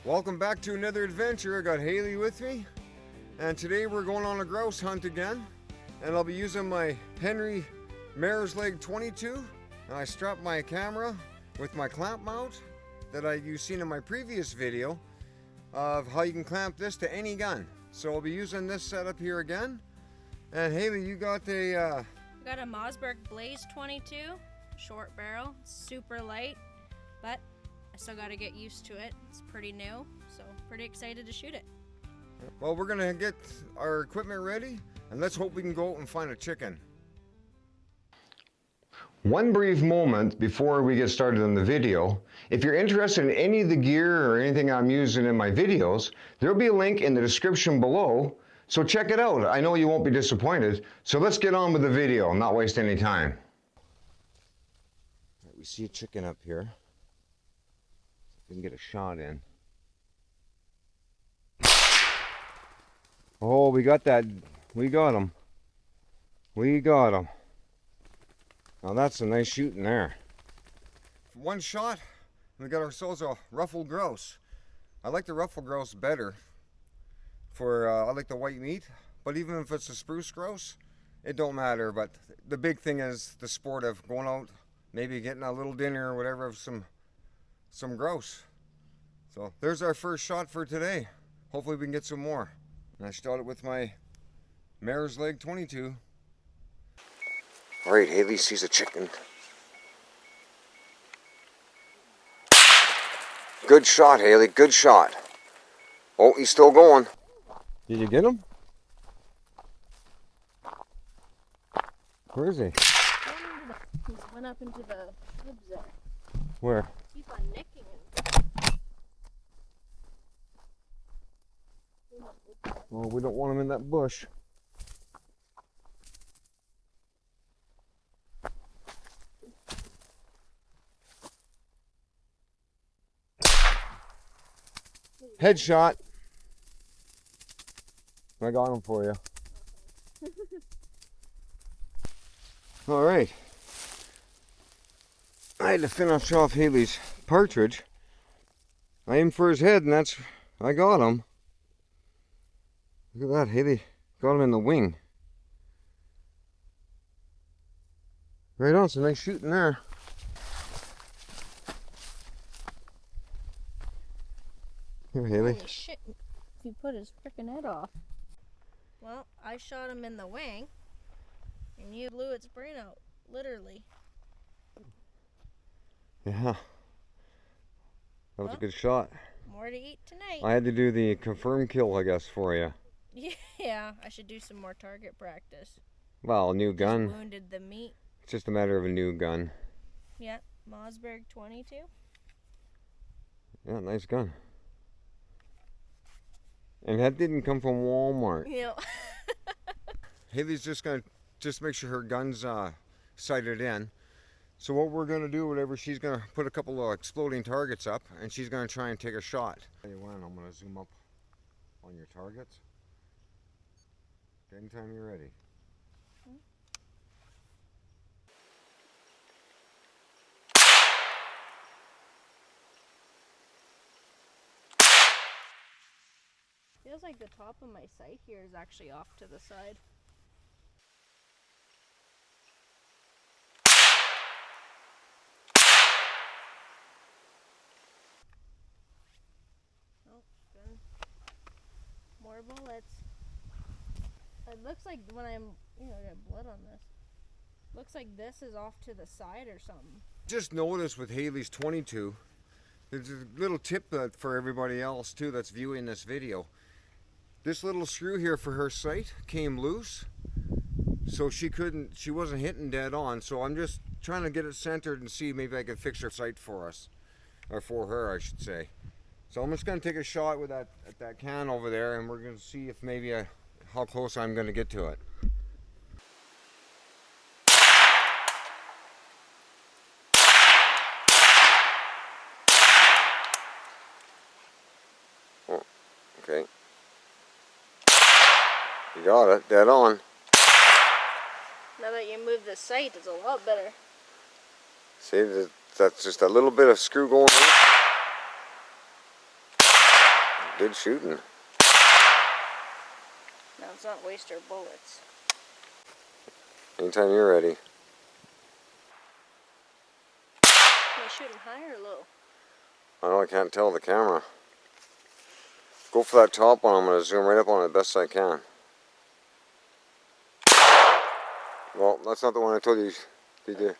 Welcome back to another adventure. I got Haley with me, and today we're going on a grouse hunt again, and I'll be using my Henry Mare's Leg 22, and I strapped my camera with my clamp mount that you've seen in my previous video of how you can clamp this to any gun. So I'll be using this setup here again. And Haley, you got a I got a Mossberg Blaze 22 short barrel, super light, but I still got to get used to it. It's pretty new, so pretty excited to shoot it. Well, we're gonna get our equipment ready, and let's hope we can go out and find a chicken. One brief moment before we get started on the video. If you're interested in any of the gear or anything I'm using in my videos, there'll be a link in the description below, so check it out. I know you won't be disappointed. So let's get on with the video and not waste any time. We see a chicken up here. We can get a shot in. Oh, we got that. We got him. We got him. Now that's a nice shooting there. One shot, we got ourselves a ruffled grouse. I like the ruffled grouse better. I like the white meat, but even if it's a spruce grouse, it don't matter. But the big thing is the sport of going out, maybe getting a little dinner or whatever of some grouse. So there's our first shot for today. Hopefully we can get some more. And I shot it with my Mare's Leg 22. All right, Haley sees a chicken. Good shot, Haley, good shot. Oh, he's still going. Did you get him? Where is he? He went up into the woods there. Where? Keep on nicking him. Oh, we don't want him in that bush. Headshot. I got him for you. All right. I had to finish off Haley's partridge. I aimed for his head, and I got him. Look at that, Haley. Got him in the wing. Right on, some nice shooting there. Here, Haley. Holy shit, he put his frickin' head off. Well, I shot him in the wing, and you blew its brain out, literally. Yeah. That was a good shot. More to eat tonight. I had to do the confirm kill, I guess, for you. Yeah, I should do some more target practice. Well, a new gun. Just wounded the meat. It's just a matter of a new gun. Yeah, Mossberg 22. Yeah, nice gun. And that didn't come from Walmart. Yeah. Haley's just gonna make sure her gun's sighted in. So what we're gonna do, she's gonna put a couple of exploding targets up, and she's gonna try and take a shot. I'm gonna zoom up on your targets. Anytime you're ready. Feels like the top of my sight here is actually off to the side. Oh, good. More bullets. It looks like when I got blood on this. Looks like this is off to the side or something. Just noticed with Haley's 22, there's a little tip for everybody else too that's viewing this video. This little screw here for her sight came loose, so she wasn't hitting dead on. So I'm just trying to get it centered and see maybe I can fix her sight for us, or for her, I should say. So I'm just gonna take a shot with that can over there, and we're gonna see if maybe how close I'm gonna get to it. Oh, okay. You got it, dead on. Now that you move the sight, it's a lot better. See, that's just a little bit of screw going on. Good shooting. Now let's not waste our bullets. Anytime you're ready. Am I shooting high or low? I know I can't tell the camera. Go for that top one. I'm going to zoom right up on it the best I can. Well, that's not the one I told you. Did you?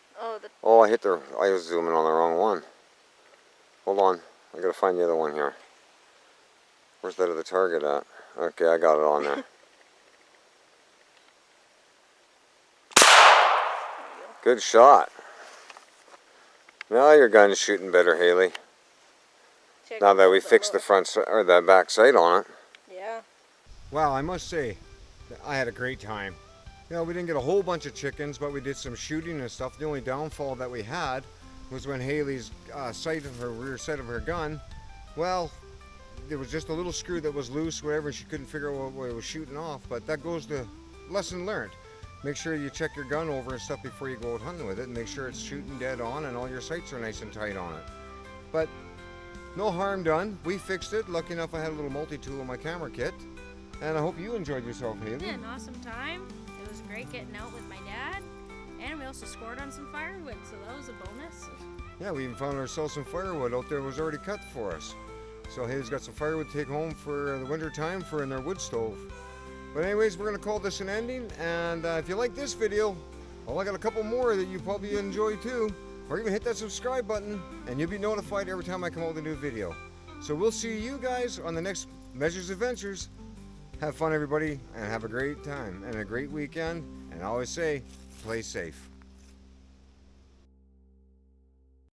Oh, I was zooming on the wrong one. Hold on. I got to find the other one here. Where's that other target at? Okay, I got it on there. Good shot. Now your gun's shooting better, Haley. Now that we fixed the front or the back sight on it. Yeah. Well, I must say, I had a great time. You know, we didn't get a whole bunch of chickens, but we did some shooting and stuff. The only downfall that we had was when Haley's rear sight of her gun, well, there was just a little screw that was loose, whatever, and she couldn't figure out what it was shooting off. But that goes to lesson learned. Make sure you check your gun over and stuff before you go out hunting with it, and make sure it's shooting dead on and all your sights are nice and tight on it. But no harm done. We fixed it. Lucky enough I had a little multi-tool in my camera kit. And I hope you enjoyed yourself, Haley. Yeah, an awesome time. It was great getting out with my dad. And we also scored on some firewood, so that was a bonus. Yeah, we even found ourselves some firewood out there that was already cut for us. So Haley's got some firewood to take home for the winter time for in their wood stove. But anyways, we're going to call this an ending. And if you like this video, well, I got a couple more that you probably enjoy too. Or even hit that subscribe button and you'll be notified every time I come out with a new video. So we'll see you guys on the next Measures Adventures. Have fun, everybody, and have a great time and a great weekend. And I always say, play safe.